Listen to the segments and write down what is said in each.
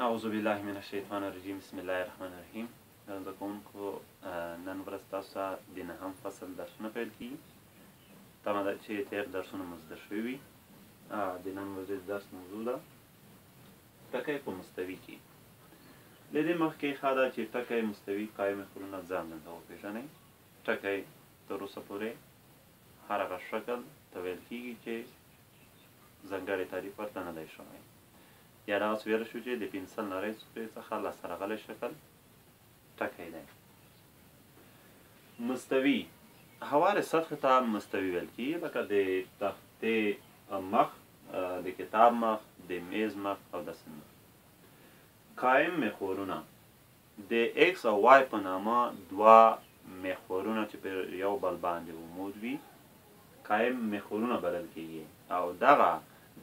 اعوذ بالله من الشیطان الرجیم بسم الله الرحمن الرحیم. زده کوونکو نن ورځ تاسو ته د نهم فصل درسونه پیل کیږي. تمه ده چې تیر درسونه مو زده شوي وي. د نن ورځې درس موضوع ده ټکی په مستوي کې. له دې مخکې ښه ده چې ټکی مستوي قایم خلونه ځان دلته وپېژنئ. ټکی تر اوسه پورې هر هغه شکل ته ویل کیږي چې ځانګړی تعریف ورته نه دی شوی. یا دغسې ویلی شو چې د پنسل نرۍ څوکۍ څخه لاسته راغلی شکل ټکی دی. مستوي هوارې سطحې ته مستوي ویل کېږي، لکه د تختې مخ، د کتاب مخ، د میز مخ او داسې نور. قایم محورونه د ایکس او وای په نامه دوه محورونه چې پر یو بل باندې موجود وي قایم محورونه بلل کېږي، او دغه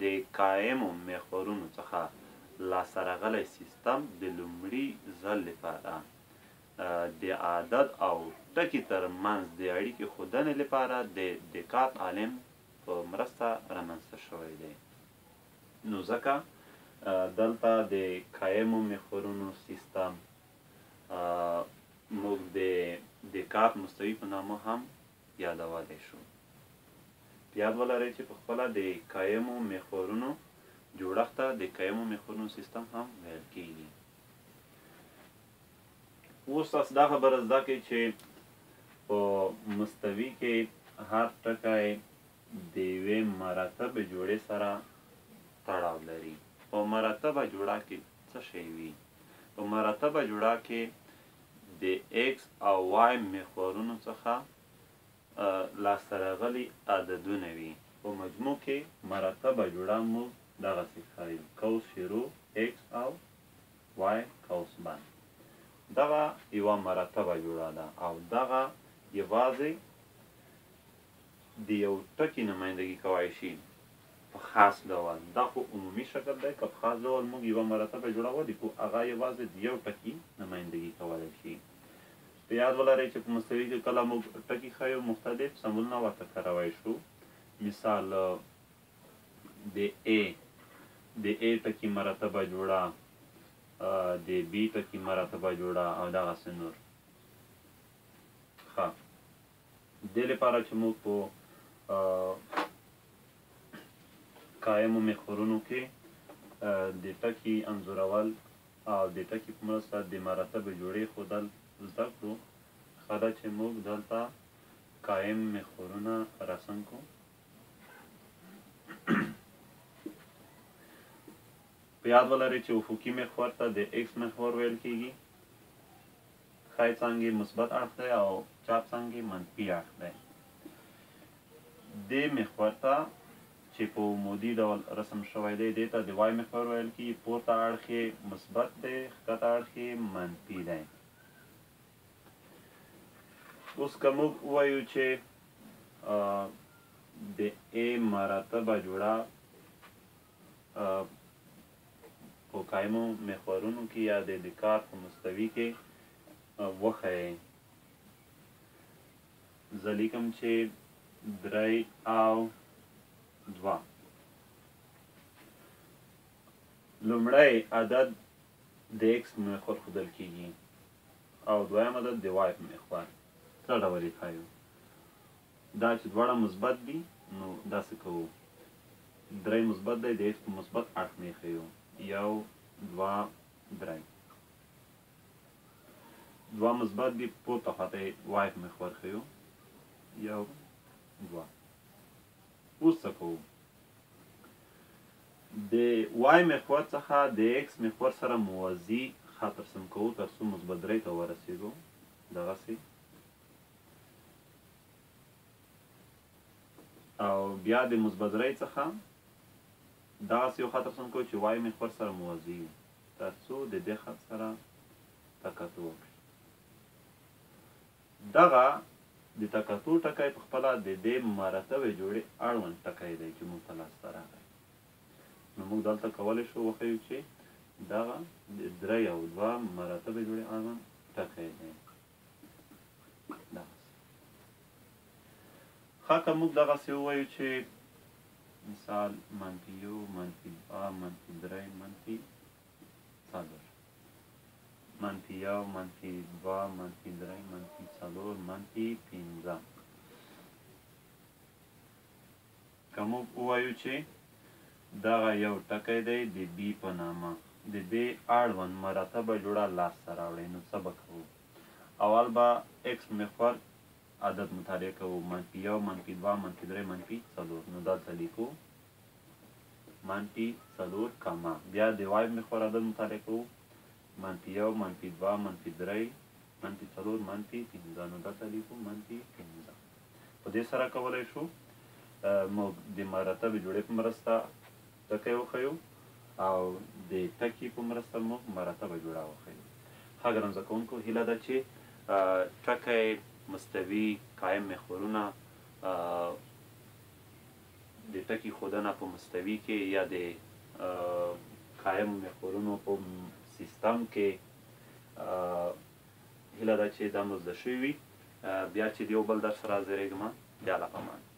د قایمو محورونو څخه لاسته راغلی سیستم د لومړي ځل لپاره د عدد او ټکي ترمنځ د اړیکې ښودنې لپاره د دقت عالم په مرسته رامنځته شوی دی. نو ځکه دلته د قایمو محورونو سیستم موږ د دقت مستوي په نامه هم یادولی شو. یاد ولرئ چې په خپله د قایمو محورونو جوړښت ته د قایمو محورونو سیستم هم ویل کېږي. اوس تاسو دا خبره زده کړئ چې په مستوي کې هر ټکی د یوې مرتبې جوړې سره تړاو لري. په مرتبه جوړه کې څه شی وي؟ په مرتبه جوړه کې د ایکس او وای محورونو څخه لاسته راغلي عددونه وي. په مجموع کې مرتبه جوړه موږ دغسې ښایو، قوس شروع ایکس او وای قوس بند. دغه یوه مرتبه جوړه ده او دغه یوازې د یو ټکي نمایندګي کولی شي په خاص ډول. دا خو عمومي شکل دی، که په خاص ډول موږ یوه مرتبه جوړه ولیکو هغه یوازې د یو ټکي نمایندګي کولی شي. په یاد ولرئ چې په مستوي کې کله موږ ټکي ښایو مختلف سمبولونه ورته کاروی شو. مثال د ا ټکي مرتبه جوړه، د بي ټکي مرتبه جوړه او دغسې نور. ښه، دې لپاره چې موږ په قایمو محورونو کې د ټکي انځورول او د ټکي په مرسته د مرتبې جوړې ښودل زده کړو. ښه ده چې موږ دلته قایم محورونه رسم کړو. په یاد ولرئ چې افقي محور ته د ایکس محور ویل کېږي. ښی څانګې مثبت اړخ دی او چپ څانګې منفي اړخ دی. دې محور ته چې په عمودي ډول رسم شوی دی دې ته د وای محور ویل کېږي. پورته اړخ یې مثبت دی، ښکته اړخ یې منفي دی. اوس که موږ ووایو چې د ا مرتبه جوړه په قایمو محورونو کې یا د دقت په مستوي کې وښیئ. زه لیکم چې 3 او 2. لومړی عدد د ایکس محور ښودل کېږي او دویم عدد د وای محور. څه ډول یې ښایو؟ دا چې دواړه مثبت دي نو داسې کوو. 3 مثبت دی، د ایکس په مثبت اړخ نه یې ښیو. 1 2 3. 2 مثبت دي، پورته خواته یې وای محور ښیو. 1 2. اوس څه کوو؟ د وای محور څخه د ایکس محور سره موازي خط رسم کوو تر څو مثبت 3 ته ورسېږو. دغسې او بیا د مثبت 3 څخه دغسې یو خط رسم کوو چې وای محور سره موازي وي تر څو د دې خط سره تقاطع وکړي. دغه د تقاطع ټکی په خپله د دې مرتبې جوړې اړوند ټکی دی چې موږ ته لاسته راغی. نو موږ دلته کولی شو وښیو چې دغه د 3 او 2 مرتبې جوړې اړوند ټکی دی. ښه، که موږ دغسې ووایو چې مثال -1 -2 -3 -4 -1 -2 -3 -4 -5 که موږ ووایو چې دغه یو ټکی دی د بي په نامه د دې اړوند مرتبه جوړه لاسته راوړئ نو څه به کوو اول به ایکس محور عدد مطالعه کوو -1 -2 -3 -4 نو دلته لیکو -4 کما بیا د وای محور عدد مطالعه کوو -1 -2 -3 -4 -5 نو دلته لیکو -5 په دې سره کولی شو موږ د مرتبې جوړې په مرسته ټکی وښیو او د ټکي په مرسته موږ مرتبه جوړه وښیو ښه ګران زده کوونکو هیله ده چې ټکی مستوي قایم محورونه د ټکي ښودنه په مستوي کې یا د قایم محورونو په سیستم کې هیله ده چې دا مو زده شوي وي بیا چې د یو بل درس سره حاضرېږم بیا له پامانه